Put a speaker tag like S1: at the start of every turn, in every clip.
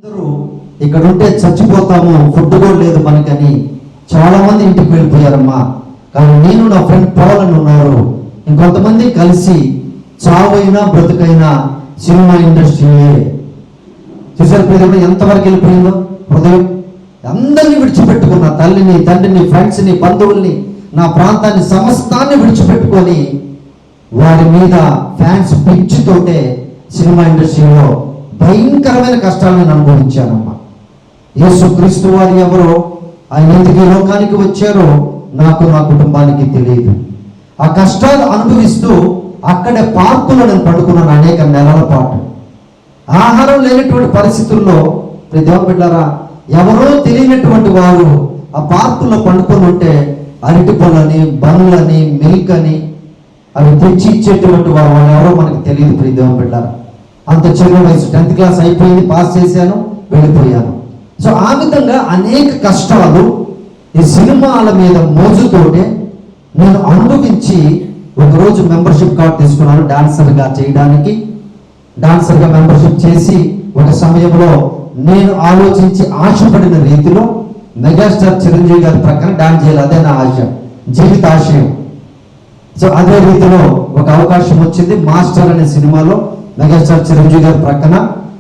S1: అందరూ ఇక్కడ ఉంటే చచ్చిపోతాము, ఫుడ్ కూడా లేదు మనకని చాలా మంది ఇంటికి వెళ్ళిపోయారమ్మా. కానీ నేను నా ఫ్రెండ్ పాల్ అని ఉన్నారు, ఇంకొంతమంది కలిసి చావైనా బ్రతుకైనా సినిమా ఇండస్ట్రీయే. చూసారు ప్రియమైన ఎంతవరకు వెళ్ళిపోయిందో హృదయం. అందరినీ విడిచిపెట్టుకున్న తల్లిని, తండ్రిని, ఫ్రెండ్స్ని, బంధువుల్ని, నా ప్రాంతాన్ని, సమస్తాన్ని విడిచిపెట్టుకొని వారి మీద ఫ్యాన్స్ పిచ్చితోటే సినిమా ఇండస్ట్రీలో భయంకరమైన కష్టాలను నేను అనుభవించానమ్మా. యేసుక్రీస్తు వారు ఎవరో, ఆయన ఎందుకు ఈ లోకానికి వచ్చారో నాకు, నా కుటుంబానికి తెలియదు. ఆ కష్టాలు అనుభవిస్తూ అక్కడే పార్కులో నేను పడుకున్నాను అనేక నెలల పాటు. ఆహారం లేనటువంటి పరిస్థితుల్లో దేవుని బిడ్డలారా, ఎవరో తెలియనటువంటి వారు ఆ పార్కుల్లో పండుకొని ఉంటే అరటి పళ్ళని, బన్నులని, మిల్క్ అని అవి తెచ్చి ఇచ్చేటువంటి వారు ఎవరో మనకి తెలియదు. దేవుని బిడ్డలారా, అంత చిన్న వయసు, 10th క్లాస్ అయిపోయింది, పాస్ చేశాను, వెళ్ళిపోయాను. సో ఆ విధంగా అనేక కష్టాలు ఈ సినిమాల మీద మోజుతోటే నేను అనుభవించి ఒకరోజు మెంబర్షిప్ కార్డు తీసుకున్నాను డాన్సర్గా చేయడానికి. డాన్సర్గా మెంబర్షిప్ చేసి ఒక సమయంలో నేను ఆలోచించి ఆశపడిన రీతిలో మెగాస్టార్ చిరంజీవి గారి ప్రక్కన డాన్స్ చేయాలి, అదే నా ఆశ, జీవిత ఆశయం. సో అదే రీతిలో ఒక అవకాశం వచ్చింది. మాస్టర్ అనే సినిమాలో మెగాస్టార్ చిరంజీవి గారి ప్రక్కన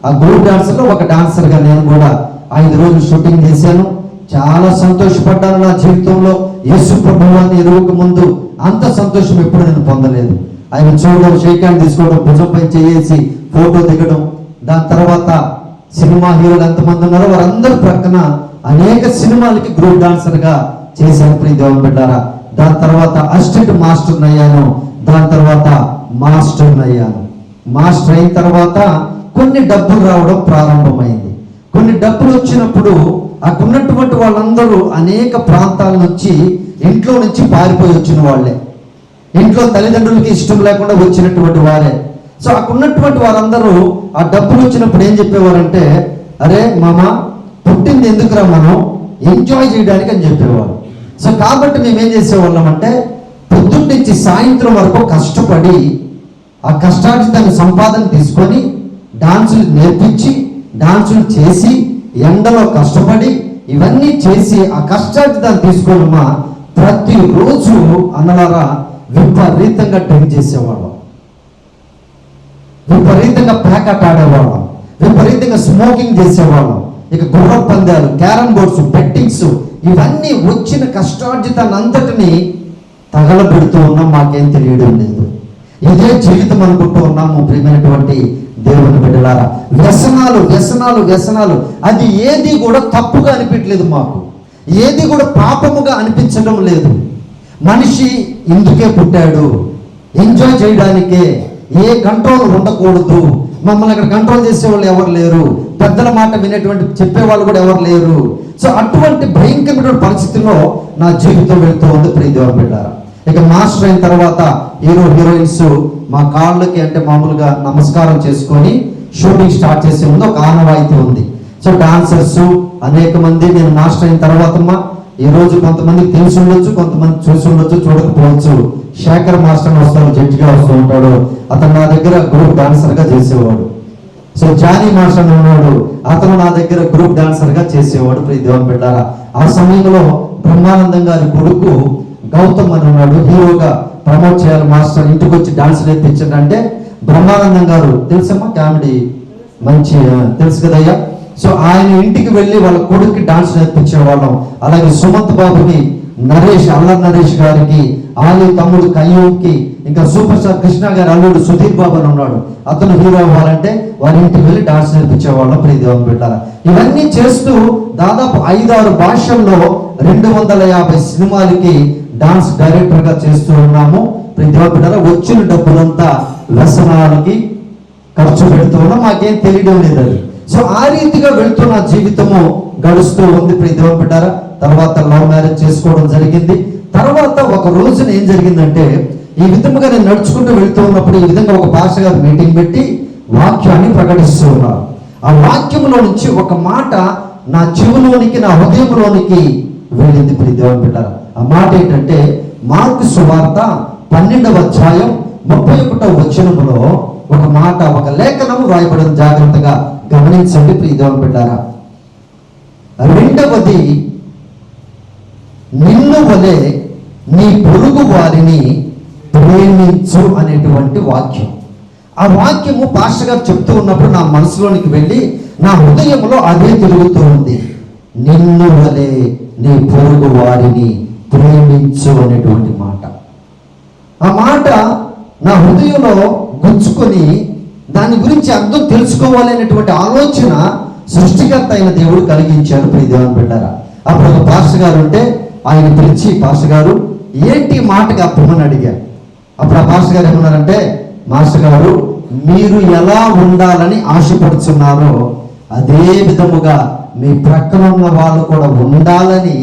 S1: ఆ గ్రూప్ డాన్సర్లో ఒక డాన్సర్గా నేను కూడా 5 రోజులు షూటింగ్ చేశాను. చాలా సంతోషపడ్డాను. నా జీవితంలో యేసు ప్రభువుని ఎరుగక ముందు అంత సంతోషం ఎప్పుడు నేను పొందలేదు. ఆయన చూడడం, షేక్ హ్యాండ్ తీసుకోవడం, భుజం పై చేసి ఫోటో దిగడం, దాని తర్వాత సినిమా హీరోలు ఎంతమంది ఉన్నారో వారందరి ప్రక్కన అనేక సినిమాలకి గ్రూప్ డాన్సర్గా చేశాను. ప్రియ దేవుని బిడ్డలారా, దాని తర్వాత అసిస్టెంట్ మాస్టర్ అయ్యాను. దాని తర్వాత మాస్టర్ అయ్యాను. మాస్టర్ అయిన తర్వాత కొన్ని డబ్బులు రావడం ప్రారంభమైంది. కొన్ని డబ్బులు వచ్చినప్పుడు అక్కడ ఉన్నటువంటి వాళ్ళందరూ అనేక ప్రాంతాల నుంచి, ఇంట్లో నుంచి పారిపోయి వచ్చిన వాళ్ళే, ఇంట్లో తల్లిదండ్రులకి ఇష్టం లేకుండా వచ్చినటువంటి వారే. సో అక్కడ ఉన్నటువంటి వారందరూ ఆ డబ్బులు వచ్చినప్పుడు ఏం చెప్పేవారంటే, అరే మామ, పుట్టింది ఎందుకురా, మనం ఎంజాయ్ చేయడానికి అని చెప్పేవారు. సో కాబట్టి మేము ఏం చేసేవాళ్ళం అంటే, పొద్దున్న నుంచి సాయంత్రం వరకు కష్టపడి ఆ కష్టార్జితాన్ని సంపాదన తీసుకొని డాన్సులు నేర్పించి, డాన్సులు చేసి, ఎండలో కష్టపడి ఇవన్నీ చేసి ఆ కష్టార్జితాన్ని తీసుకోవడమా ప్రతిరోజు అన్నలారా విపరీతంగా డ్రింక్ చేసేవాళ్ళం, విపరీతంగా ప్యాకెట్ ఆడేవాళ్ళం, విపరీతంగా స్మోకింగ్ చేసేవాళ్ళం. ఇక గుర్ర పందాలు, క్యారమ్ బోర్డ్స్, బెట్టింగ్స్, ఇవన్నీ వచ్చిన కష్టార్జితాన్ని అంతటిని తగలబెడుతూ ఉన్నాం. మాకేం తెలియడం లేదు. ఇదే జీవితం అనుకుంటూ ఉన్నాము. ప్రియమైనటువంటి దేవుని బిడ్డలారా, వ్యసనాలు వ్యసనాలు వ్యసనాలు, అది ఏది కూడా తప్పుగా అనిపించలేదు మాకు, ఏది కూడా పాపముగా అనిపించడం లేదు. మనిషి ఇందుకే పుట్టాడు, ఎంజాయ్ చేయడానికే, ఏ కంట్రోల్ ఉండకూడదు. మమ్మల్ని అక్కడ కంట్రోల్ చేసేవాళ్ళు ఎవరు లేరు, పెద్దల మాట వినేటువంటి చెప్పేవాళ్ళు కూడా ఎవరు లేరు. సో అటువంటి భయంకరమైన పరిస్థితుల్లో నా జీవితం వెళ్తూ ఉంది. ప్రియ దేవుని బిడ్డలారా, ఇక మాస్టర్ అయిన తర్వాత హీరోయిన్స్ మా కాళ్ళకి అంటే మామూలుగా నమస్కారం చేసుకొని షూటింగ్ స్టార్ట్ చేసే ముందు ఒక ఆనవాయితీ ఉంది. సో డాన్సర్స్ అనేక మంది, నేను మాస్టర్ అయిన తర్వాత ఈ రోజు కొంతమందికి తెలిసి ఉండొచ్చు, కొంతమంది చూసి ఉండొచ్చు, చూడకపోవచ్చు. శేఖర్ మాస్టర్ వస్తాడు, జడ్జిగా వస్తూ ఉంటాడు. అతను నా దగ్గర గ్రూప్ డాన్సర్గా చేసేవాడు. సో జానీ మాస్టర్ ఉన్నాడు, అతను నా దగ్గర గ్రూప్ డాన్సర్గా చేసేవాడు. ప్రియ దేవుని బిడ్డలారా, ఆ సమయంలో బ్రహ్మానందం గారి కొడుకు గౌతమ్ అని ఉన్నాడు, హీరోగా ప్రమోట్ చేయాలి, మాస్టర్ ఇంటికి వచ్చి డాన్స్ నేర్పించండి అంటే బ్రహ్మానందం గారు తెలుసమ్మా, కామెడీ మంచి తెలుసు కదయ్యా. సో ఆయన ఇంటికి వెళ్ళి వాళ్ళ కొడుకుకి డాన్స్ నేర్పించేవాళ్ళం. అలాగే సుమంత్ బాబుకి, నరేష్, అల్లరి నరేష్ గారికి, ఆలి తమ్ముడు కయ్యూకి, ఇంకా సూపర్ స్టార్ కృష్ణ గారి అల్లుడు సుధీర్ బాబు అని ఉన్నాడు, అతను హీరో అవ్వాలంటే వారి ఇంటికి వెళ్ళి డాన్స్ నేర్పించేవాళ్ళం. ప్రియ దేవుని బిడ్డలారా, ఇవన్నీ చేస్తూ దాదాపు 5-6 భాషల్లో 250 సినిమాలకి డాన్స్ డైరెక్టర్గా చేస్తూ ఉన్నాము. ప్రియ దేవుని బిడ్డలారా, వచ్చిన డబ్బులంతా వ్యసనాలకి ఖర్చు పెడుతూ ఉన్నాం. మాకేం తెలియడం లేదు అది. సో ఆ రీతిగా వెళ్తున్న జీవితము గడుస్తూ ఉంది. ప్రియ దేవుని బిడ్డలారా, తర్వాత లవ్ మ్యారేజ్ చేసుకోవడం జరిగింది. తర్వాత ఒక రోజున ఏం జరిగిందంటే, ఈ విధముగా నేను నడుచుకుంటూ వెళ్తూ ఉన్నప్పుడు ఈ విధంగా ఒక భాష గారు మీటింగ్ పెట్టి వాక్యాన్ని ప్రకటిస్తూ ఉన్నారు. ఆ వాక్యంలో నుంచి ఒక మాట నా చెవులోనికి, నా హృదయంలోనికి వెళ్ళింది. ప్రియ దేవుని బిడ్డలారా, ఆ మాట ఏంటంటే, మార్కు సువార్త 12వ అధ్యాయం 31వ వచనములో ఒక మాట, ఒక లేఖనము రాయబడిన, జాగ్రత్తగా గమనించండి ప్రియ దేవుని బిడ్డారా. రెండవది, నిన్ను వలె నీ పొరుగు వారిని ప్రేమించు అనేటువంటి వాక్యం. ఆ వాక్యము పాస్టర్ గారు చెప్తూ ఉన్నప్పుడు నా మనసులోనికి వెళ్ళి నా హృదయంలో అదే తిరుగుతూ ఉంది. నిన్ను వలె నీ పొరుగు వారిని ప్రేమించు అనేటువంటి మాట. ఆ మాట నా హృదయంలో గుచ్చుకొని దాని గురించి అర్థం తెలుసుకోవాలి అనేటువంటి ఆలోచన సృష్టికర్త అయిన దేవుడు కలిగించాడు ప్రియ దేవుని బిడ్డారా. అప్పుడు ఒక పాస్టర్ గారు ఉంటే ఆయన పిలిచి, పాస్టర్ గారు ఏంటి మాటకి అర్థమని అడిగారు. అప్పుడు ఆ పాస్టర్ గారు ఏమన్నారంటే, మాస్టర్ గారు మీరు ఎలా ఉండాలని ఆశపడుతున్నారో అదే విధముగా మీ ప్రక్కన ఉన్న వాళ్ళు కూడా ఉండాలని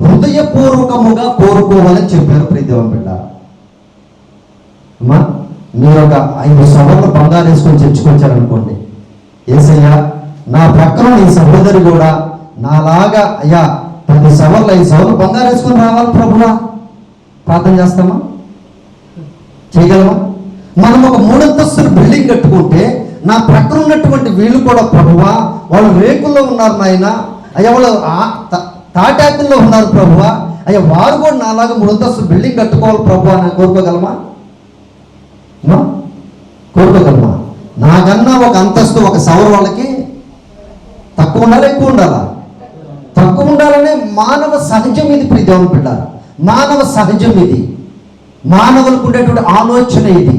S1: హృదయపూర్వకముగా కోరుకోవాలని చెప్పారు ప్రియ దేవుని బిడ్డారా. అమ్మా, మీరు ఒక 5 సవర్లు బంగారు వేసుకొని చర్చకొచ్చారనుకోండి, ఏసయ్యా నా ప్రక్కన ఈ సహోదరి కూడా నాలాగా అయ్యా 10 సవర్లు 5 సవర్లు బంగారు వేసుకొని రావాలి ప్రభువా, ప్రార్థన చేస్తామా? చేయగలమా? మనం ఒక 3 అంతస్తుల బిల్డింగ్ కట్టుకుంటే నా ప్రక్కన ఉన్నటువంటి వీళ్ళు కూడా ప్రభువా వాళ్ళు రేకుల్లో ఉన్నారు నాయన, అయ్యా వాళ్ళు తాటాకుల్లో ఉన్నారు ప్రభువా, అయ్యా వారు కూడా నాలాగా 3 అంతస్తుల బిల్డింగ్ కట్టుకోవాలి ప్రభువా అని కోరుకోగలమా? కోరుకోగలమా? నాకన్నా ఒక అంతస్తు ఒక సవర్ వాళ్ళకి తక్కువ ఉండాలా ఎక్కువ ఉండాలా? తక్కువ ఉండాలనే మానవ సహజం ఇది ప్రియ దేవుని బిడ్డారా. మానవ సహజం ఇది, మానవులకు ఉండేటువంటి ఆలోచన ఇది.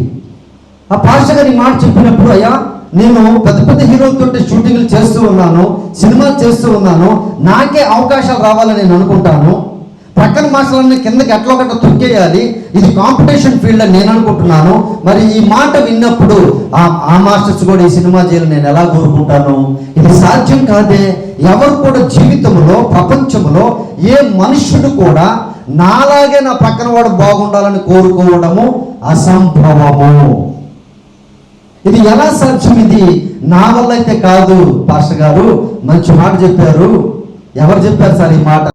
S1: ఆ పాస్టర్ గారు ఈ మాట చెప్పినప్పుడు, అయ్యా నేను పెద్ద పెద్ద హీరోలతో షూటింగ్లు చేస్తూ ఉన్నాను, సినిమాలు చేస్తూ ఉన్నాను, నాకే అవకాశాలు రావాలని నేను అనుకుంటాను, ప్రక్కన మాస్టర్లన్నీ కిందకి ఎట్లా ఒకటి తొక్కేయాలి, ఇది కాంపిటీషన్ ఫీల్డ్ అని నేను అనుకుంటున్నాను. మరి ఈ మాట విన్నప్పుడు ఆ మాస్టర్స్ కూడా ఈ సినిమా చేయాలని నేను ఎలా కోరుకుంటాను? ఇది సాధ్యం కాదే. ఎవరు కూడా జీవితంలో ప్రపంచంలో ఏ మనుష్యుడు కూడా నాలాగే నా ప్రక్కన వాడు బాగుండాలని కోరుకోవడము అసంభవము. ఇది ఎలా సాధ్యం? ఇది నా వల్ల అయితే కాదు. పాస్టర్ గారు మంచి మాట చెప్పారు. ఎవరు చెప్పారు సార్ ఈ మాట?